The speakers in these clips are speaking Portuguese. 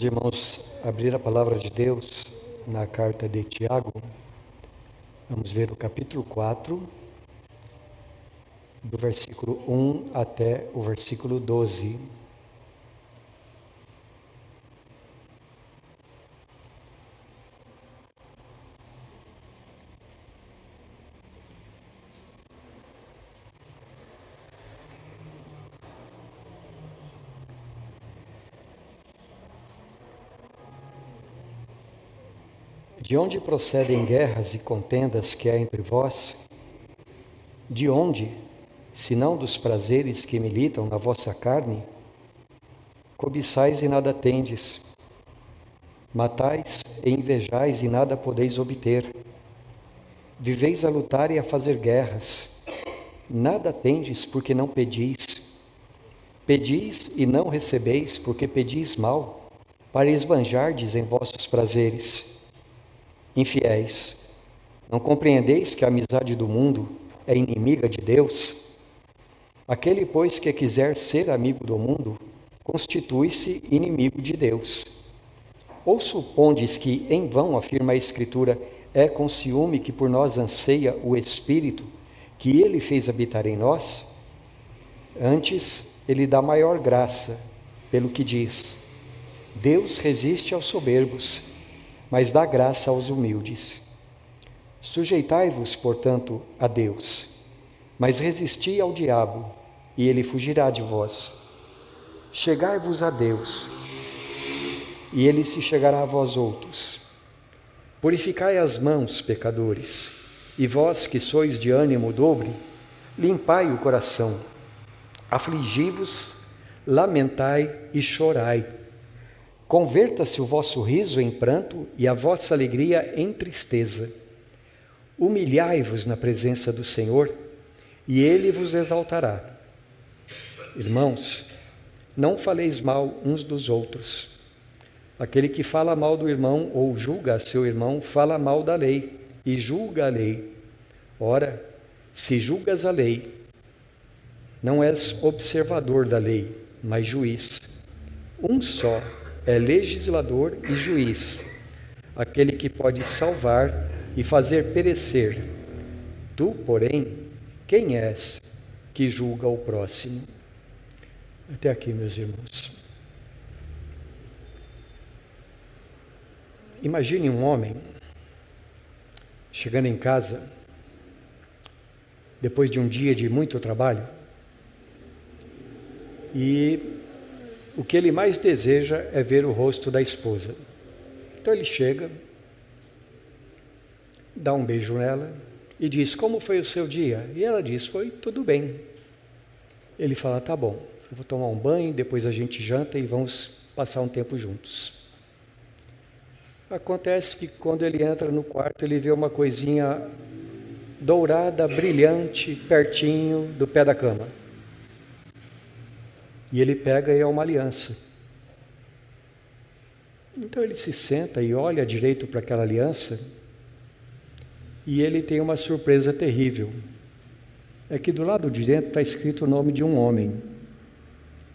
Irmãos, abrir a palavra de Deus na carta de Tiago, vamos ler o capítulo 4, do versículo 1 até o versículo 12. De onde procedem guerras e contendas que há entre vós? De onde, senão dos prazeres que militam na vossa carne? Cobiçais e nada tendes, matais e invejais e nada podeis obter. Viveis a lutar e a fazer guerras, nada tendes porque não pedis. Pedis e não recebeis porque pedis mal, para esbanjardes em vossos prazeres. Infiéis, não compreendeis que a amizade do mundo é inimiga de Deus? Aquele, pois, que quiser ser amigo do mundo, constitui-se inimigo de Deus. Ou supondes que, em vão, afirma a Escritura, é com ciúme que por nós anseia o Espírito, que Ele fez habitar em nós? Antes, Ele dá maior graça, pelo que diz: Deus resiste aos soberbos, mas dá graça aos humildes. Sujeitai-vos, portanto, a Deus, mas resisti ao diabo, e ele fugirá de vós. Chegai-vos a Deus, e ele se chegará a vós outros. Purificai as mãos, pecadores, e vós que sois de ânimo dobre, limpai o coração. Afligi-vos, lamentai e chorai. Converta-se o vosso riso em pranto e a vossa alegria em tristeza. Humilhai-vos na presença do Senhor, e Ele vos exaltará. Irmãos, não faleis mal uns dos outros. Aquele que fala mal do irmão ou julga a seu irmão, fala mal da lei e julga a lei. Ora, se julgas a lei, não és observador da lei, mas juiz. Um só é legislador e juiz, aquele que pode salvar e fazer perecer. Tu, porém, quem és que julga o próximo? Até aqui, meus irmãos. Imagine um homem chegando em casa, depois de um dia de muito trabalho, e o que ele mais deseja é ver o rosto da esposa. Então ele chega, dá um beijo nela e diz: como foi o seu dia? E ela diz: foi tudo bem. Ele fala: tá bom, eu vou tomar um banho, depois a gente janta e vamos passar um tempo juntos. Acontece que quando ele entra no quarto, ele vê uma coisinha dourada, brilhante, pertinho do pé da cama. E ele pega e é uma aliança. Então ele se senta e olha direito para aquela aliança, e ele tem uma surpresa terrível. É que do lado de dentro está escrito o nome de um homem,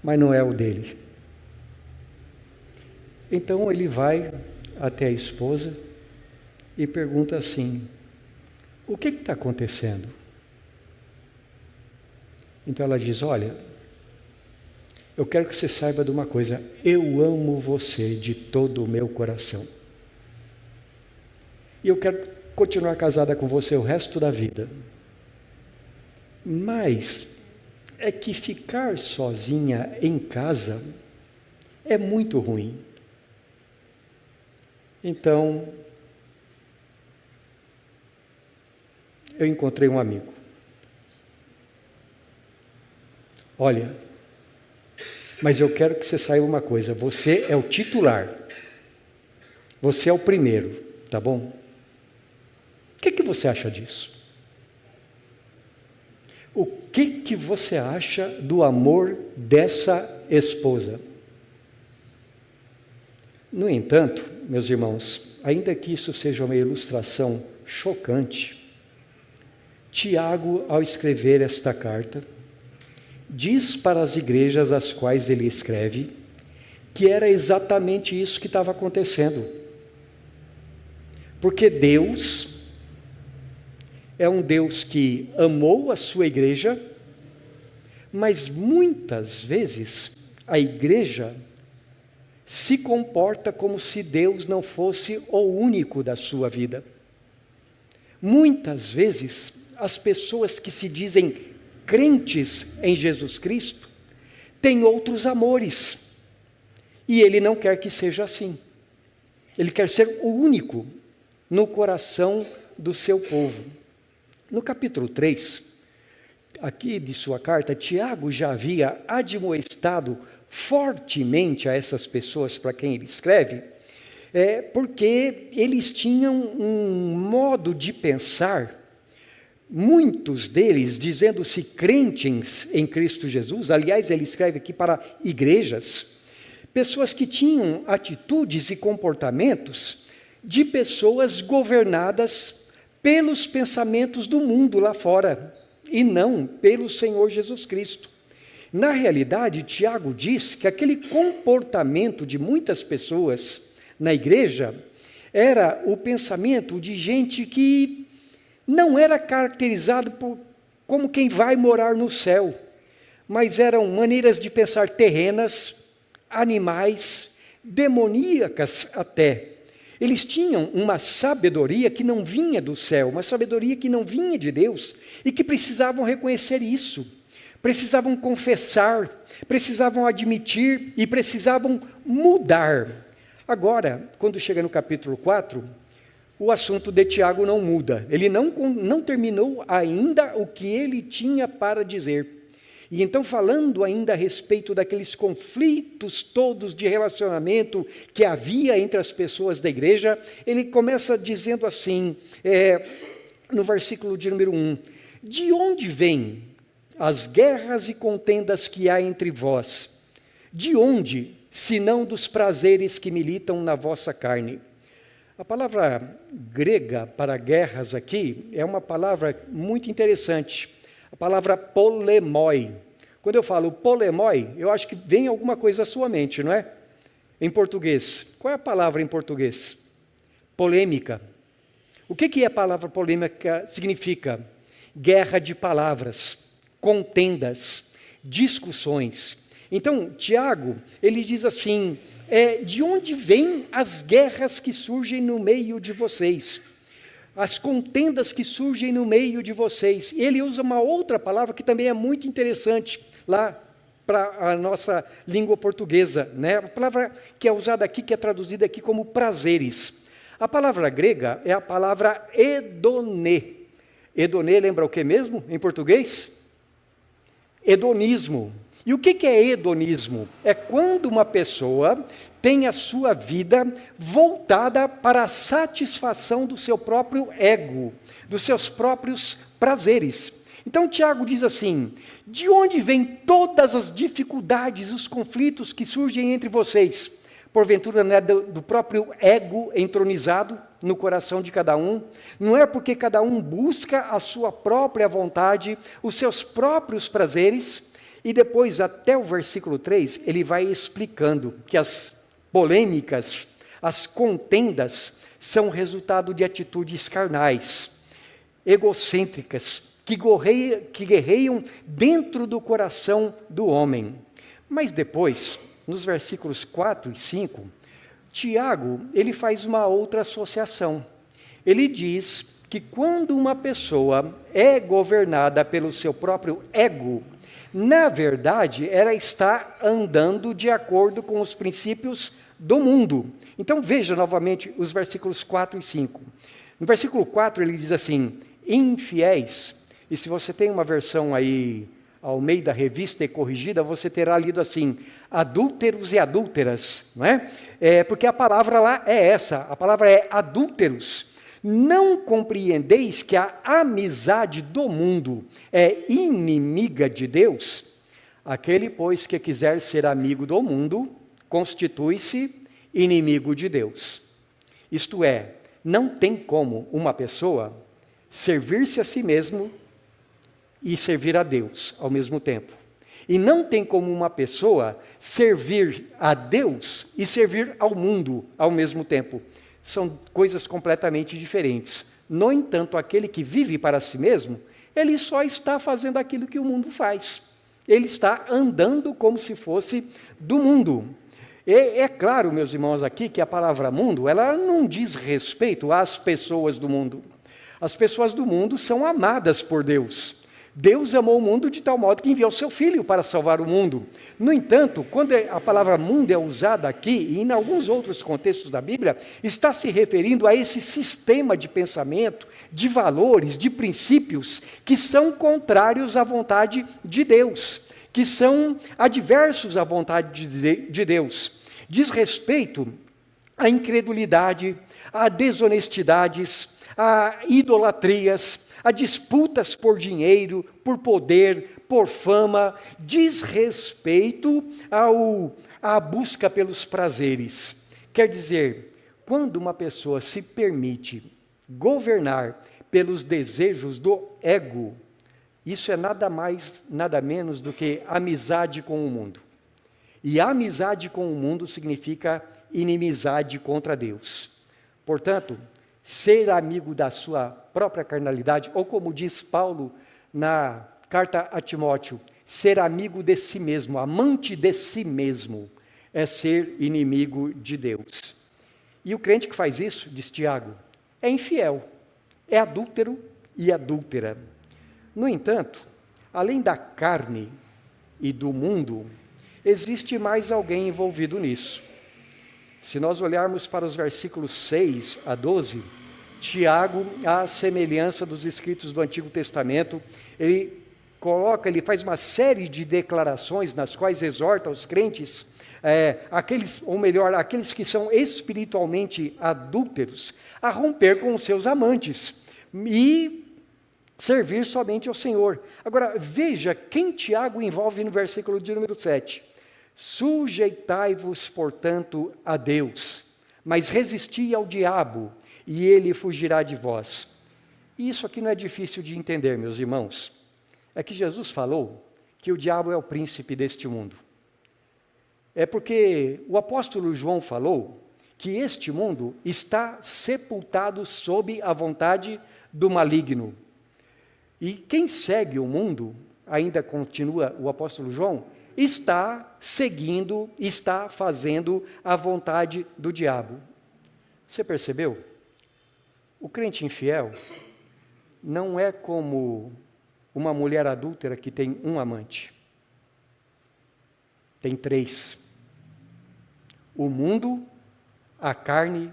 mas não é o dele. Então ele vai até a esposa e pergunta assim: o que está acontecendo? Então ela diz: olha, eu quero que você saiba de uma coisa, eu amo você de todo o meu coração. E eu quero continuar casada com você o resto da vida. Mas é que ficar sozinha em casa é muito ruim. Então, eu encontrei um amigo. Olha, mas eu quero que você saiba uma coisa, você é o titular, você é o primeiro, tá bom? O que você acha disso? O que você acha do amor dessa esposa? No entanto, meus irmãos, ainda que isso seja uma ilustração chocante, Tiago, ao escrever esta carta, diz para as igrejas às quais ele escreve que era exatamente isso que estava acontecendo. Porque Deus é um Deus que amou a sua igreja, mas muitas vezes a igreja se comporta como se Deus não fosse o único da sua vida. Muitas vezes as pessoas que se dizem crentes em Jesus Cristo têm outros amores, e Ele não quer que seja assim. Ele quer ser o único no coração do seu povo. No capítulo 3, aqui de sua carta, Tiago já havia admoestado fortemente a essas pessoas para quem ele escreve, porque eles tinham um modo de pensar, muitos deles dizendo-se crentes em Cristo Jesus. Aliás, ele escreve aqui para igrejas, pessoas que tinham atitudes e comportamentos de pessoas governadas pelos pensamentos do mundo lá fora, e não pelo Senhor Jesus Cristo. Na realidade, Tiago diz que aquele comportamento de muitas pessoas na igreja era o pensamento de gente que não era caracterizado como quem vai morar no céu, mas eram maneiras de pensar terrenas, animais, demoníacas até. Eles tinham uma sabedoria que não vinha do céu, uma sabedoria que não vinha de Deus, e que precisavam reconhecer isso, precisavam confessar, precisavam admitir e precisavam mudar. Agora, quando chega no capítulo 4, o assunto de Tiago não muda. Ele não terminou ainda o que ele tinha para dizer. E então, falando ainda a respeito daqueles conflitos todos de relacionamento que havia entre as pessoas da igreja, ele começa dizendo assim, no versículo de número 1, de onde vêm as guerras e contendas que há entre vós? De onde, senão dos prazeres que militam na vossa carne? A palavra grega para guerras aqui é uma palavra muito interessante. A palavra polemoi. Quando eu falo polemoi, eu acho que vem alguma coisa à sua mente, não é? Em português. Qual é a palavra em português? Polêmica. O que a palavra polêmica significa? Guerra de palavras, contendas, discussões. Então, Tiago, ele diz assim, de onde vêm as guerras que surgem no meio de vocês? As contendas que surgem no meio de vocês. Ele usa uma outra palavra que também é muito interessante, lá para a nossa língua portuguesa, né? A palavra que é usada aqui, que é traduzida aqui como prazeres. A palavra grega é a palavra hedonê. Hedonê lembra o que mesmo em português? Hedonismo. E o que é hedonismo? É quando uma pessoa tem a sua vida voltada para a satisfação do seu próprio ego, dos seus próprios prazeres. Então, Tiago diz assim, de onde vêm todas as dificuldades, os conflitos que surgem entre vocês? Porventura não é do próprio ego entronizado no coração de cada um? Não é porque cada um busca a sua própria vontade, os seus próprios prazeres? E depois, até o versículo 3, ele vai explicando que as polêmicas, as contendas, são resultado de atitudes carnais, egocêntricas, que guerreiam dentro do coração do homem. Mas depois, nos versículos 4 e 5, Tiago, ele faz uma outra associação. Ele diz que quando uma pessoa é governada pelo seu próprio ego, na verdade, ela está andando de acordo com os princípios do mundo. Então veja novamente os versículos 4 e 5. No versículo 4 ele diz assim, infiéis, e se você tem uma versão aí, Almeida Revista e Corrigida, você terá lido assim, adúlteros e adúlteras, não é? Porque a palavra lá é essa, a palavra é adúlteros. Não compreendeis que a amizade do mundo é inimiga de Deus? Aquele, pois, que quiser ser amigo do mundo, constitui-se inimigo de Deus. Isto é, não tem como uma pessoa servir-se a si mesmo e servir a Deus ao mesmo tempo. E não tem como uma pessoa servir a Deus e servir ao mundo ao mesmo tempo. São coisas completamente diferentes. No entanto, aquele que vive para si mesmo, ele só está fazendo aquilo que o mundo faz. Ele está andando como se fosse do mundo. E é claro, meus irmãos, aqui que a palavra mundo, ela não diz respeito às pessoas do mundo. As pessoas do mundo são amadas por Deus. Deus amou o mundo de tal modo que enviou seu Filho para salvar o mundo. No entanto, quando a palavra mundo é usada aqui, e em alguns outros contextos da Bíblia, está se referindo a esse sistema de pensamento, de valores, de princípios, que são contrários à vontade de Deus, que são adversos à vontade de Deus. Diz respeito à incredulidade, a desonestidades, a idolatrias, a disputas por dinheiro, por poder, por fama, diz respeito à busca pelos prazeres. Quer dizer, quando uma pessoa se permite governar pelos desejos do ego, isso é nada mais, nada menos do que amizade com o mundo. E amizade com o mundo significa inimizade contra Deus. Portanto, ser amigo da sua própria carnalidade, ou como diz Paulo na carta a Timóteo, ser amigo de si mesmo, amante de si mesmo, é ser inimigo de Deus. E o crente que faz isso, diz Tiago, é infiel, é adúltero e adúltera. No entanto, além da carne e do mundo, existe mais alguém envolvido nisso. Se nós olharmos para os versículos 6 a 12, Tiago, à semelhança dos escritos do Antigo Testamento, ele faz uma série de declarações nas quais exorta os crentes, aqueles que são espiritualmente adúlteros, a romper com os seus amantes e servir somente ao Senhor. Agora, veja quem Tiago envolve no versículo de número 7. Sujeitai-vos, portanto, a Deus, mas resisti ao diabo, e ele fugirá de vós. E isso aqui não é difícil de entender, meus irmãos. É que Jesus falou que o diabo é o príncipe deste mundo. É porque o apóstolo João falou que este mundo está sepultado sob a vontade do maligno. E quem segue o mundo, ainda continua o apóstolo João, está seguindo, está fazendo a vontade do diabo. Você percebeu? O crente infiel não é como uma mulher adúltera que tem um amante. Tem 3. O mundo, a carne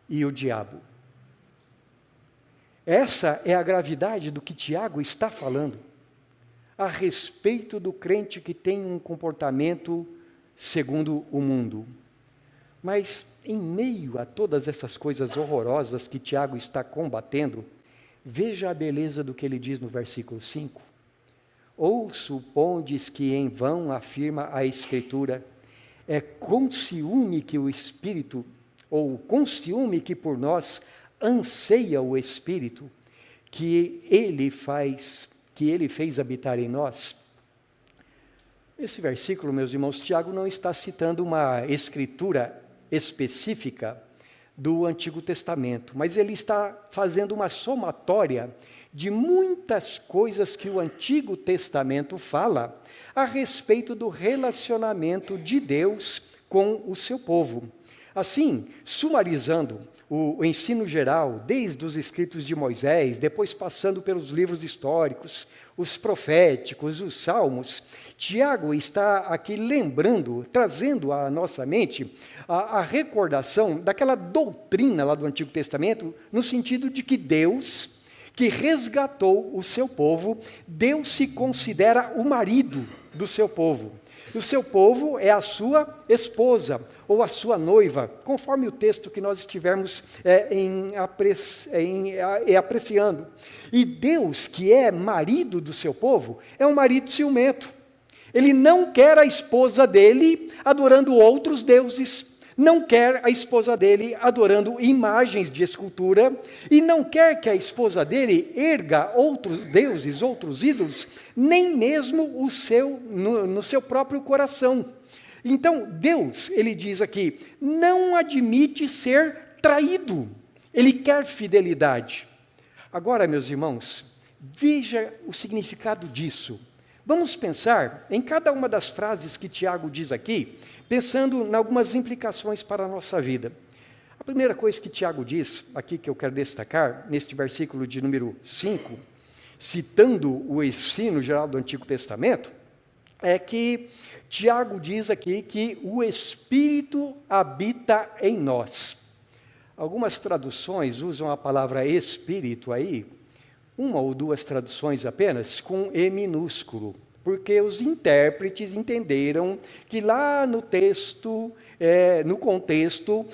e o diabo. Essa é a gravidade do que Tiago está falando a respeito do crente que tem um comportamento segundo o mundo. Mas, em meio a todas essas coisas horrorosas que Tiago está combatendo, veja a beleza do que ele diz no versículo 5. Ou supondes que em vão afirma a Escritura, é com ciúme que o Espírito, ou com ciúme que por nós anseia o Espírito, que ele fez habitar em nós. Esse versículo, meus irmãos, Tiago não está citando uma escritura específica do Antigo Testamento, mas ele está fazendo uma somatória de muitas coisas que o Antigo Testamento fala a respeito do relacionamento de Deus com o seu povo. Assim, sumarizando o ensino geral, desde os escritos de Moisés, depois passando pelos livros históricos, os proféticos, os salmos, Tiago está aqui lembrando, trazendo à nossa mente a recordação daquela doutrina lá do Antigo Testamento, no sentido de que Deus, que resgatou o seu povo, Deus se considera o marido do seu povo. E o seu povo é a sua esposa, ou a sua noiva, conforme o texto que nós estivermos apreciando. E Deus, que é marido do seu povo, é um marido ciumento. Ele não quer a esposa dele adorando outros deuses, não quer a esposa dele adorando imagens de escultura e não quer que a esposa dele erga outros deuses, outros ídolos, nem mesmo no seu próprio coração. Então, Deus, ele diz aqui, não admite ser traído. Ele quer fidelidade. Agora, meus irmãos, veja o significado disso. Vamos pensar em cada uma das frases que Tiago diz aqui, pensando em algumas implicações para a nossa vida. A primeira coisa que Tiago diz, aqui que eu quero destacar, neste versículo de número 5, citando o ensino geral do Antigo Testamento, é que Tiago diz aqui que o Espírito habita em nós. Algumas traduções usam a palavra Espírito aí, uma ou duas traduções apenas, com E minúsculo, porque os intérpretes entenderam que lá no texto, no contexto,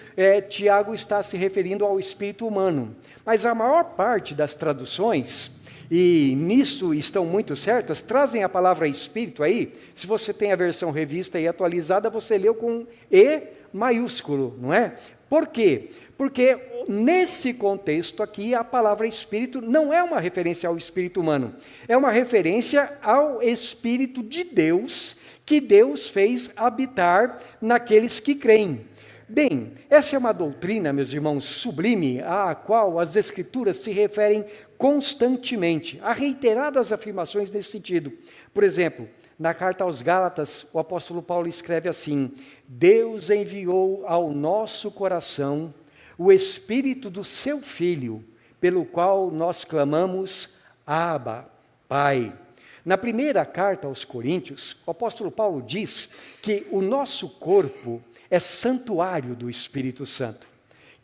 Tiago está se referindo ao espírito humano. Mas a maior parte das traduções, e nisso estão muito certas, trazem a palavra espírito aí. Se você tem a versão revista e atualizada, você leu com E maiúsculo, não é? Por quê? Porque nesse contexto aqui, a palavra espírito não é uma referência ao espírito humano, é uma referência ao Espírito de Deus, que Deus fez habitar naqueles que creem. Bem, essa é uma doutrina, meus irmãos, sublime, à qual as Escrituras se referem constantemente. Há reiteradas afirmações nesse sentido. Por exemplo, na carta aos Gálatas, o apóstolo Paulo escreve assim: Deus enviou ao nosso coração o Espírito do seu Filho, pelo qual nós clamamos, Abba, Pai. Na primeira carta aos Coríntios, o apóstolo Paulo diz que o nosso corpo é santuário do Espírito Santo.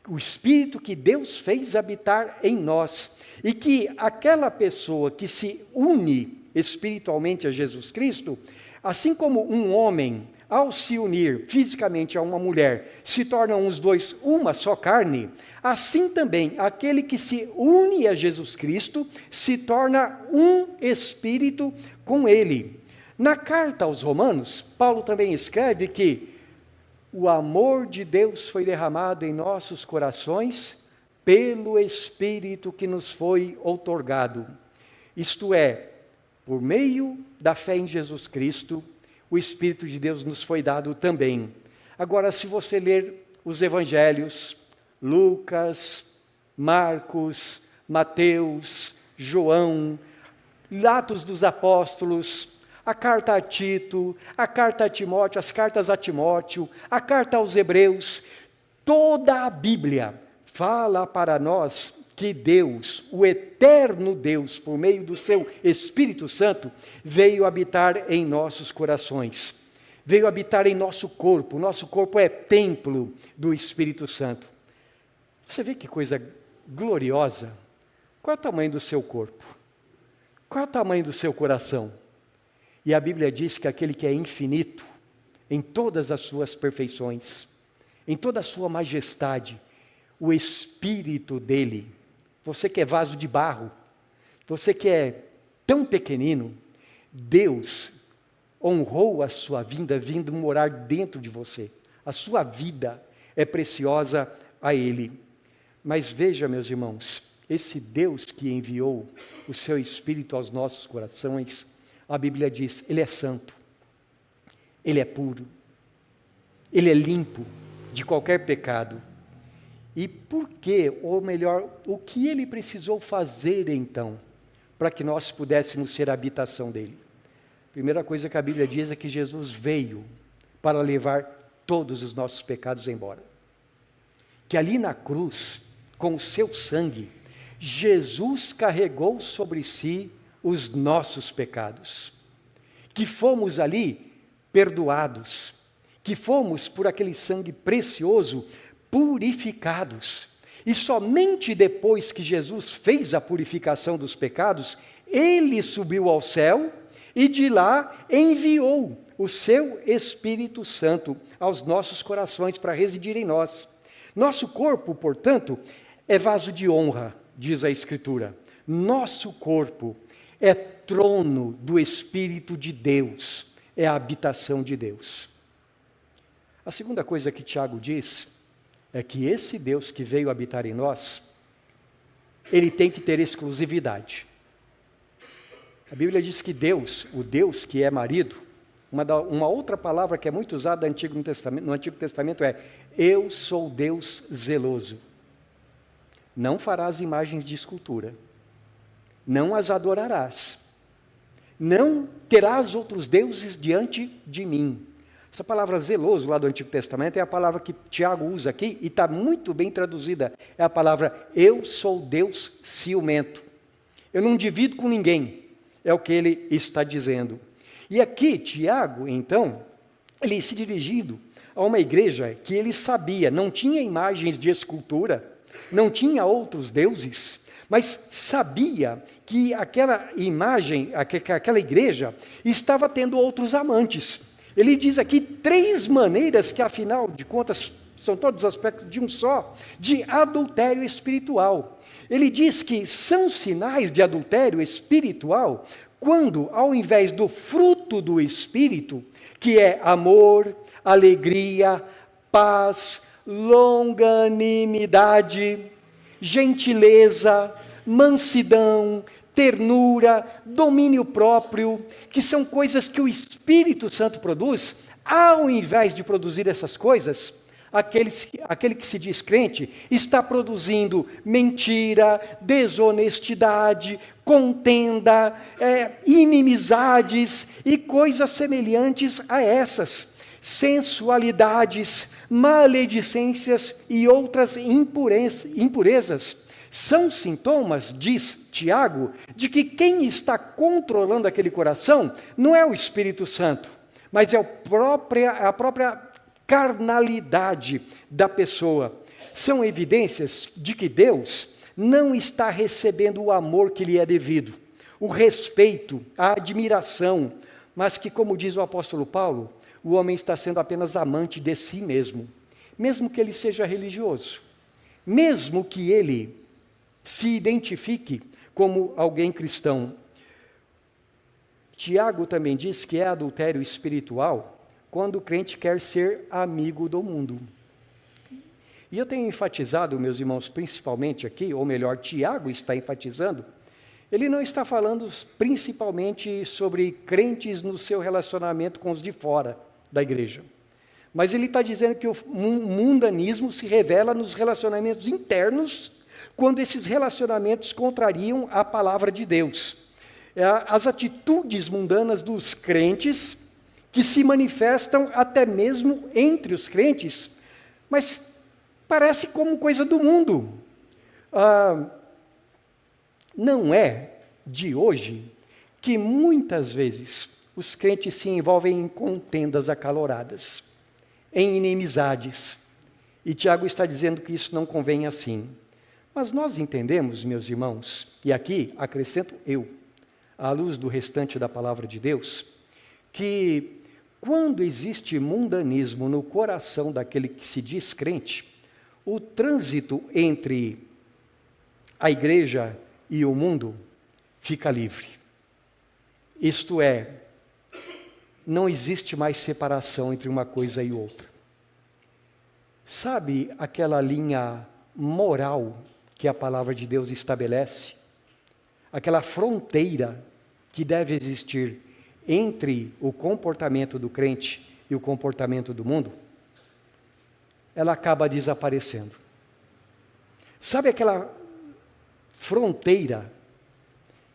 O Espírito que Deus fez habitar em nós. E que aquela pessoa que se une espiritualmente a Jesus Cristo, assim como um homem, ao se unir fisicamente a uma mulher, se tornam os dois uma só carne, assim também aquele que se une a Jesus Cristo se torna um espírito com ele. Na carta aos Romanos, Paulo também escreve que o amor de Deus foi derramado em nossos corações pelo Espírito que nos foi outorgado. Isto é, por meio da fé em Jesus Cristo, o Espírito de Deus nos foi dado também. Agora, se você ler os Evangelhos, Lucas, Marcos, Mateus, João, Atos dos Apóstolos, a carta a Tito, a carta a Timóteo, as cartas a Timóteo, a carta aos Hebreus, toda a Bíblia fala para nós que Deus, o eterno Deus, por meio do seu Espírito Santo, veio habitar em nossos corações, veio habitar em nosso corpo é templo do Espírito Santo. Você vê que coisa gloriosa? Qual é o tamanho do seu corpo? Qual é o tamanho do seu coração? E a Bíblia diz que aquele que é infinito, em todas as suas perfeições, em toda a sua majestade, o Espírito dele, você que é vaso de barro, você que é tão pequenino, Deus honrou a sua vinda, vindo morar dentro de você. A sua vida é preciosa a Ele. Mas veja, meus irmãos, esse Deus que enviou o seu Espírito aos nossos corações, a Bíblia diz, Ele é santo, Ele é puro, Ele é limpo de qualquer pecado. E por quê, ou melhor, o que Ele precisou fazer então, para que nós pudéssemos ser a habitação dEle? Primeira coisa que a Bíblia diz é que Jesus veio para levar todos os nossos pecados embora. Que ali na cruz, com o seu sangue, Jesus carregou sobre si os nossos pecados. Que fomos ali perdoados, que fomos por aquele sangue precioso purificados. E somente depois que Jesus fez a purificação dos pecados, Ele subiu ao céu e de lá enviou o seu Espírito Santo aos nossos corações para residir em nós. Nosso corpo, portanto, é vaso de honra, diz a Escritura. Nosso corpo é trono do Espírito de Deus, é a habitação de Deus. A segunda coisa que Tiago diz é que esse Deus que veio habitar em nós, ele tem que ter exclusividade. A Bíblia diz que Deus, o Deus que é marido, uma outra palavra que é muito usada no Antigo Testamento é: eu sou Deus zeloso. Não farás imagens de escultura, não as adorarás, não terás outros deuses diante de mim. Essa palavra zeloso lá do Antigo Testamento é a palavra que Tiago usa aqui e está muito bem traduzida. É a palavra: eu sou Deus ciumento. Eu não divido com ninguém, é o que ele está dizendo. E aqui Tiago, então, ele se dirigindo a uma igreja que ele sabia, não tinha imagens de escultura, não tinha outros deuses, mas sabia que aquela imagem, aquela igreja, estava tendo outros amantes. Ele diz aqui 3 maneiras que, afinal de contas, são todos aspectos de um só, de adultério espiritual. Ele diz que são sinais de adultério espiritual quando, ao invés do fruto do Espírito, que é amor, alegria, paz, longanimidade, gentileza, mansidão, ternura, domínio próprio, que são coisas que o Espírito Santo produz, ao invés de produzir essas coisas, aquele que se diz crente está produzindo mentira, desonestidade, contenda, inimizades e coisas semelhantes a essas, sensualidades, maledicências e outras impurezas. São sintomas, diz Tiago, de que quem está controlando aquele coração não é o Espírito Santo, mas é a própria carnalidade da pessoa. São evidências de que Deus não está recebendo o amor que lhe é devido, o respeito, a admiração, mas que, como diz o apóstolo Paulo, o homem está sendo apenas amante de si mesmo, mesmo que ele seja religioso, mesmo que ele se identifique como alguém cristão. Tiago também diz que é adultério espiritual quando o crente quer ser amigo do mundo. E eu tenho enfatizado, meus irmãos, principalmente aqui, ou melhor, Tiago está enfatizando, ele não está falando principalmente sobre crentes no seu relacionamento com os de fora da igreja, mas ele está dizendo que o mundanismo se revela nos relacionamentos internos, quando esses relacionamentos contrariam a palavra de Deus. As atitudes mundanas dos crentes, que se manifestam até mesmo entre os crentes, mas parece como coisa do mundo. Não é de hoje que muitas vezes os crentes se envolvem em contendas acaloradas, em inimizades, e Tiago está dizendo que isso não convém assim. Mas nós entendemos, meus irmãos, e aqui acrescento eu, à luz do restante da palavra de Deus, que quando existe mundanismo no coração daquele que se diz crente, o trânsito entre a igreja e o mundo fica livre. Isto é, não existe mais separação entre uma coisa e outra. Sabe aquela linha moral que a palavra de Deus estabelece? Aquela fronteira que deve existir entre o comportamento do crente e o comportamento do mundo? Ela acaba desaparecendo. Sabe aquela fronteira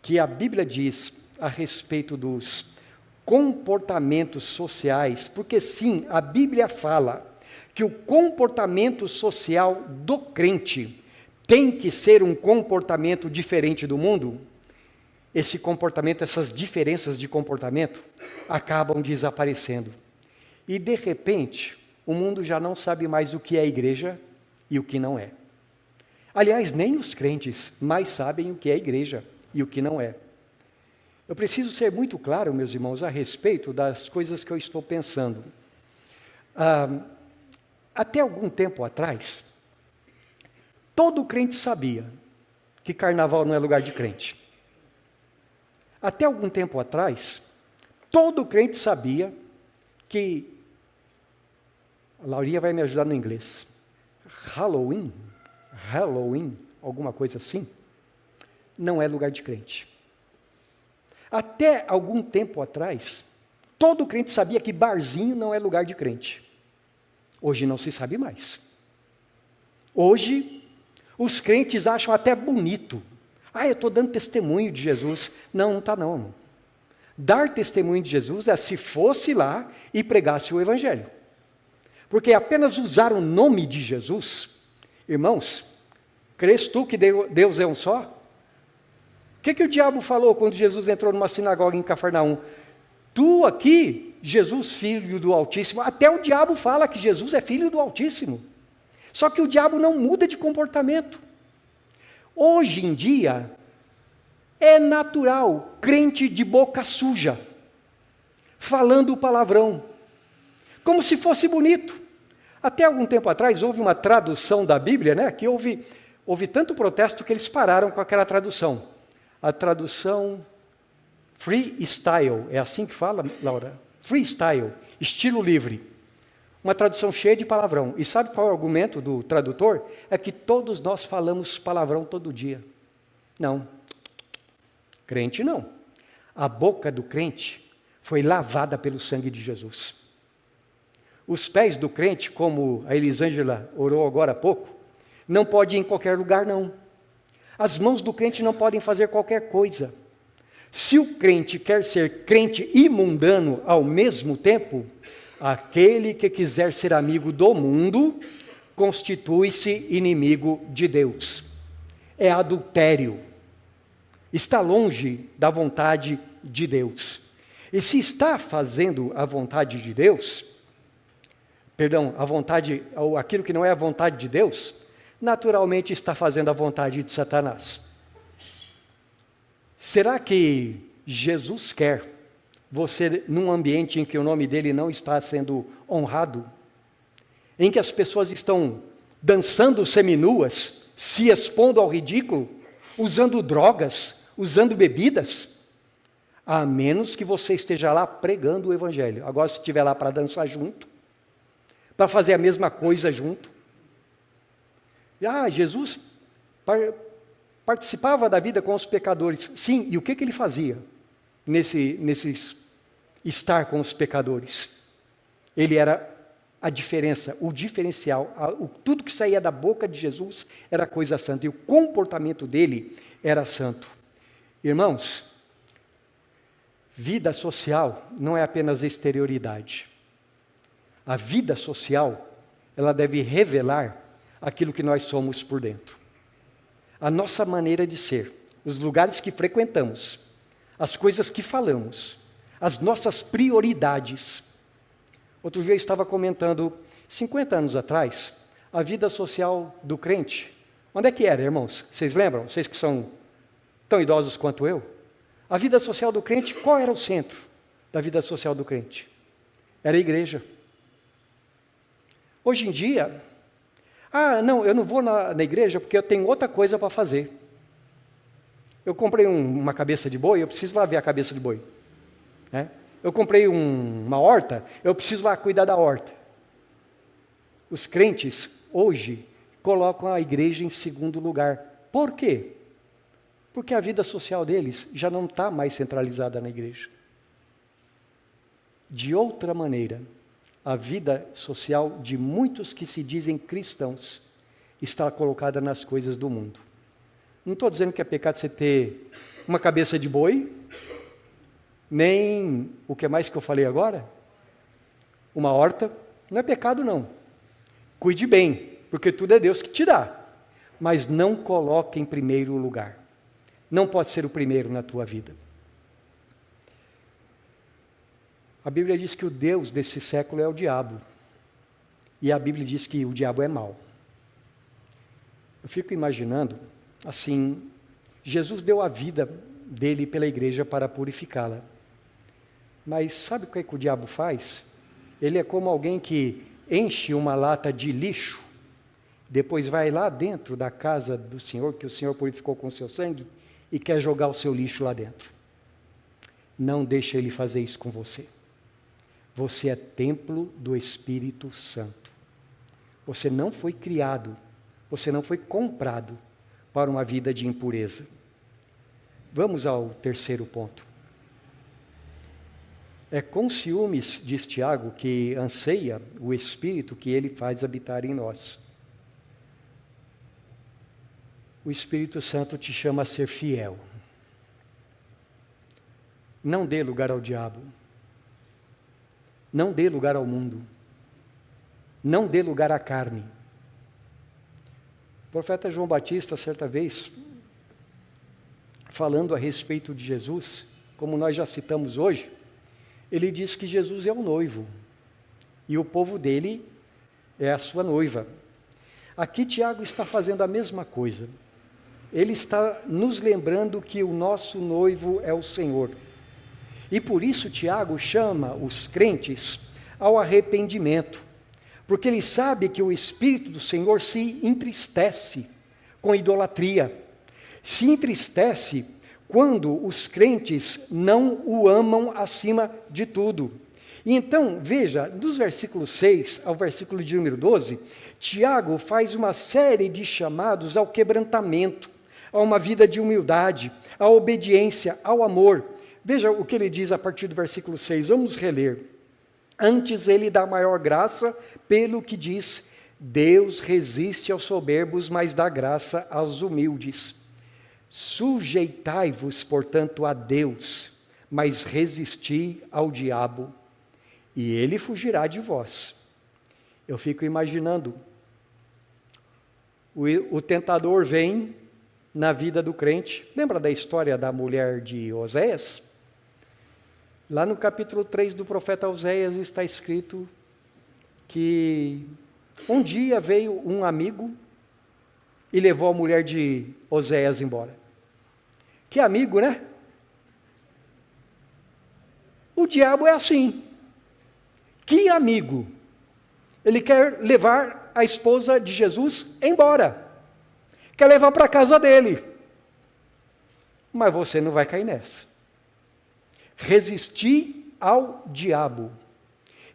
que a Bíblia diz a respeito dos comportamentos sociais? Porque sim, a Bíblia fala que o comportamento social do crente tem que ser um comportamento diferente do mundo. Esse comportamento, essas diferenças de comportamento acabam desaparecendo. E de repente, o mundo já não sabe mais o que é igreja e o que não é. Aliás, nem os crentes mais sabem o que é igreja e o que não é. Eu preciso ser muito claro, meus irmãos, a respeito das coisas que eu estou pensando. Até algum tempo atrás, todo crente sabia que carnaval não é lugar de crente. Até algum tempo atrás, todo crente sabia que A Laurinha vai me ajudar no inglês. Halloween, alguma coisa assim, não é lugar de crente. Até algum tempo atrás, todo crente sabia que barzinho não é lugar de crente. Hoje não se sabe mais. Hoje, os crentes acham até bonito. Eu estou dando testemunho de Jesus. Não, não está não. Dar testemunho de Jesus é se fosse lá e pregasse o Evangelho. Porque apenas usar o nome de Jesus, irmãos, crês tu que Deus é um só? O que o diabo falou quando Jesus entrou numa sinagoga em Cafarnaum? Tu aqui, Jesus, filho do Altíssimo, até o diabo fala que Jesus é filho do Altíssimo. Só que o diabo não muda de comportamento. Hoje em dia, é natural, crente de boca suja, falando palavrão, como se fosse bonito. Até algum tempo atrás, houve uma tradução da Bíblia, né, que houve tanto protesto que eles pararam com aquela tradução. A tradução freestyle, é assim que fala, Laura? Freestyle, estilo livre. Uma tradução cheia de palavrão. E sabe qual é o argumento do tradutor? É que todos nós falamos palavrão todo dia. Não. Crente não. A boca do crente foi lavada pelo sangue de Jesus. Os pés do crente, como a Elisângela orou agora há pouco, não pode ir em qualquer lugar, não. As mãos do crente não podem fazer qualquer coisa. Se o crente quer ser crente e mundano ao mesmo tempo, aquele que quiser ser amigo do mundo, constitui-se inimigo de Deus. É adultério. Está longe da vontade de Deus. E se está fazendo a vontade de Deus, aquilo que não é a vontade de Deus, naturalmente está fazendo a vontade de Satanás. Será que Jesus quer você num ambiente em que o nome dele não está sendo honrado? Em que as pessoas estão dançando seminuas, se expondo ao ridículo, usando drogas, usando bebidas? A menos que você esteja lá pregando o Evangelho. Agora, se estiver lá para dançar junto, para fazer a mesma coisa junto. Jesus participava da vida com os pecadores. Sim, e o que ele fazia nesses estar com os pecadores? Ele era a diferença, o diferencial, tudo que saía da boca de Jesus era coisa santa, e o comportamento dele era santo. Irmãos, vida social não é apenas exterioridade. A vida social, ela deve revelar aquilo que nós somos por dentro. A nossa maneira de ser, os lugares que frequentamos, as coisas que falamos, as nossas prioridades. Outro dia eu estava comentando, 50 anos atrás, a vida social do crente. Onde é que era, irmãos? Vocês lembram? Vocês que são tão idosos quanto eu? A vida social do crente, qual era o centro da vida social do crente? Era a igreja. Hoje em dia, não, eu não vou na igreja porque eu tenho outra coisa para fazer. Eu comprei uma cabeça de boi, eu preciso lá ver a cabeça de boi. Eu comprei uma horta, eu preciso lá cuidar da horta. Os crentes, hoje, colocam a igreja em segundo lugar. Por quê? Porque a vida social deles já não está mais centralizada na igreja. De outra maneira, a vida social de muitos que se dizem cristãos está colocada nas coisas do mundo. Não estou dizendo que é pecado você ter uma cabeça de boi, nem o que mais que eu falei agora, uma horta, não é pecado não. Cuide bem, porque tudo é Deus que te dá, mas não coloque em primeiro lugar. Não pode ser o primeiro na tua vida. A Bíblia diz que o Deus desse século é o diabo. E a Bíblia diz que o diabo é mau. Eu fico imaginando, assim, Jesus deu a vida dele pela igreja para purificá-la. Mas sabe o que o diabo faz? Ele é como alguém que enche uma lata de lixo, depois vai lá dentro da casa do Senhor, que o Senhor purificou com o seu sangue, e quer jogar o seu lixo lá dentro. Não deixe ele fazer isso com você. Você é templo do Espírito Santo. Você não foi criado, você não foi comprado para uma vida de impureza. Vamos ao terceiro ponto. É com ciúmes, diz Tiago, que anseia o Espírito que ele faz habitar em nós. O Espírito Santo te chama a ser fiel. Não dê lugar ao diabo. Não dê lugar ao mundo. Não dê lugar à carne. O profeta João Batista, certa vez, falando a respeito de Jesus, como nós já citamos hoje, ele diz que Jesus é o noivo e o povo dele é a sua noiva. Aqui Tiago está fazendo a mesma coisa. Ele está nos lembrando que o nosso noivo é o Senhor. E por isso Tiago chama os crentes ao arrependimento, porque ele sabe que o Espírito do Senhor se entristece com idolatria, se entristece quando os crentes não o amam acima de tudo. E então, veja, dos versículos 6 ao versículo de número 12, Tiago faz uma série de chamados ao quebrantamento, a uma vida de humildade, à obediência, ao amor. Veja o que ele diz a partir do versículo 6, vamos reler. Antes ele dá maior graça, pelo que diz, Deus resiste aos soberbos, mas dá graça aos humildes. Sujeitai-vos, portanto, a Deus, mas resisti ao diabo, e ele fugirá de vós. Eu fico imaginando, o tentador vem na vida do crente. Lembra da história da mulher de Oséias? Lá no capítulo 3 do profeta Oséias está escrito que um dia veio um amigo e levou a mulher de Oséias embora. Que amigo, né? O diabo é assim. Que amigo? Ele quer levar a esposa de Jesus embora. Quer levar para a casa dele. Mas você não vai cair nessa. Resistir ao diabo.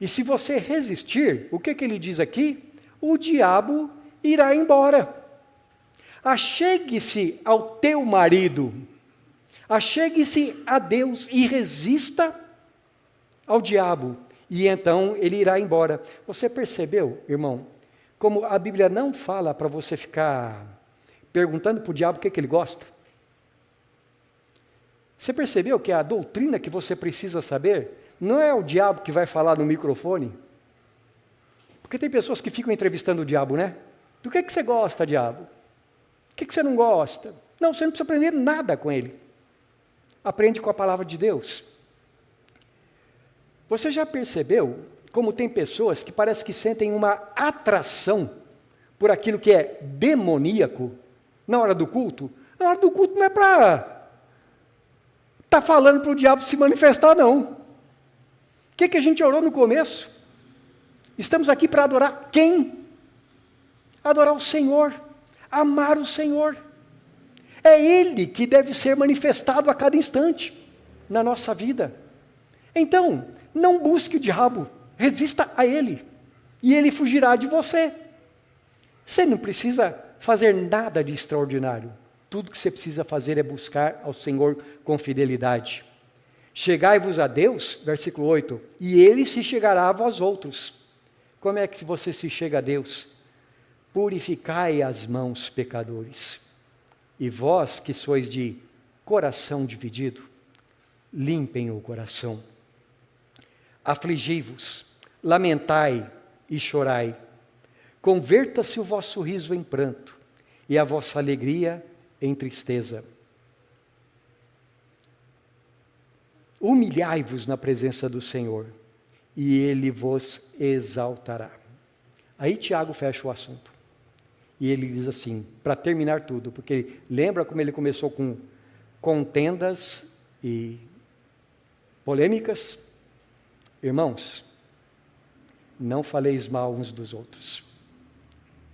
E se você resistir, o que ele diz aqui? O diabo irá embora. Achegue-se ao teu marido, achegue-se a Deus e resista ao diabo, e então ele irá embora. Você percebeu, irmão, como a Bíblia não fala para você ficar perguntando para o diabo o que ele gosta? Você percebeu que a doutrina que você precisa saber não é o diabo que vai falar no microfone? Porque tem pessoas que ficam entrevistando o diabo, né? Do que você gosta, diabo? O que você não gosta? Não, você não precisa aprender nada com ele. Aprende com a palavra de Deus. Você já percebeu como tem pessoas que parece que sentem uma atração por aquilo que é demoníaco na hora do culto? Na hora do culto não é para estar falando para o diabo se manifestar, não. O que a gente orou no começo? Estamos aqui para adorar quem? Adorar o Senhor. Amar o Senhor. É Ele que deve ser manifestado a cada instante na nossa vida. Então, não busque o diabo, resista a Ele, e Ele fugirá de você. Você não precisa fazer nada de extraordinário. Tudo que você precisa fazer é buscar ao Senhor com fidelidade. Chegai-vos a Deus, versículo 8, e Ele se chegará a vós outros. Como é que você se chega a Deus? Purificai as mãos, pecadores, e vós que sois de coração dividido, limpem o coração. Afligi-vos, lamentai e chorai, converta-se o vosso riso em pranto, e a vossa alegria em tristeza. Humilhai-vos na presença do Senhor, e Ele vos exaltará. Aí Tiago fecha o assunto. E ele diz assim, para terminar tudo, porque lembra como ele começou com contendas e polêmicas? Irmãos, não faleis mal uns dos outros.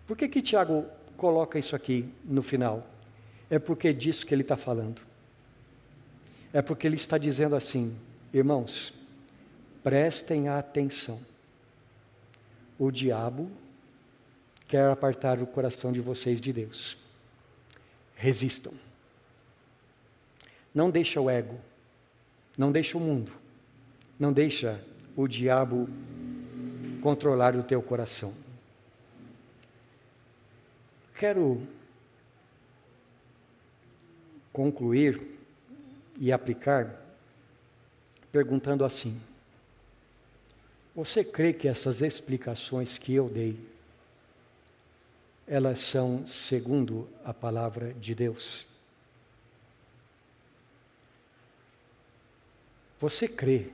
Por que Tiago coloca isso aqui no final? É porque é disso que ele está falando. É porque ele está dizendo assim, irmãos, prestem atenção. O diabo quer apartar o coração de vocês de Deus. Resistam. Não deixa o ego, não deixa o mundo, não deixa o diabo controlar o teu coração. Quero concluir e aplicar perguntando assim: você crê que essas explicações que eu dei, elas são segundo a palavra de Deus? Você crê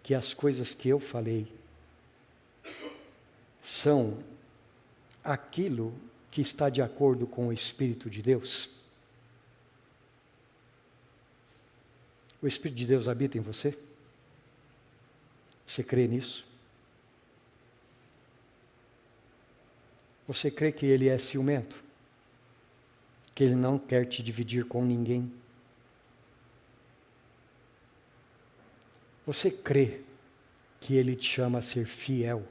que as coisas que eu falei são aquilo que está de acordo com o Espírito de Deus? O Espírito de Deus habita em você? Você crê nisso? Você crê que Ele é ciumento? Que Ele não quer te dividir com ninguém? Você crê que Ele te chama a ser fiel?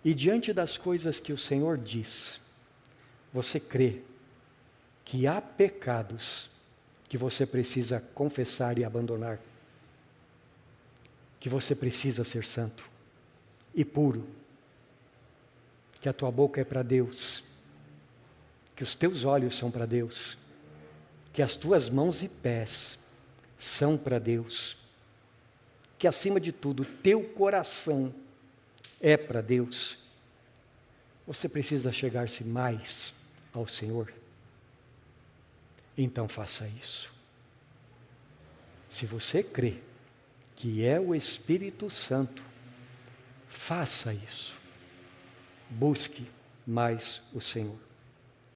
E diante das coisas que o Senhor diz, você crê que há pecados que você precisa confessar e abandonar? Que você precisa ser santo e puro? Que a tua boca é para Deus? Que os teus olhos são para Deus? Que as tuas mãos e pés são para Deus? Que acima de tudo, teu coração é para Deus? Você precisa chegar-se mais ao Senhor? Então faça isso. Se você crê que é o Espírito Santo, faça isso. Busque mais o Senhor.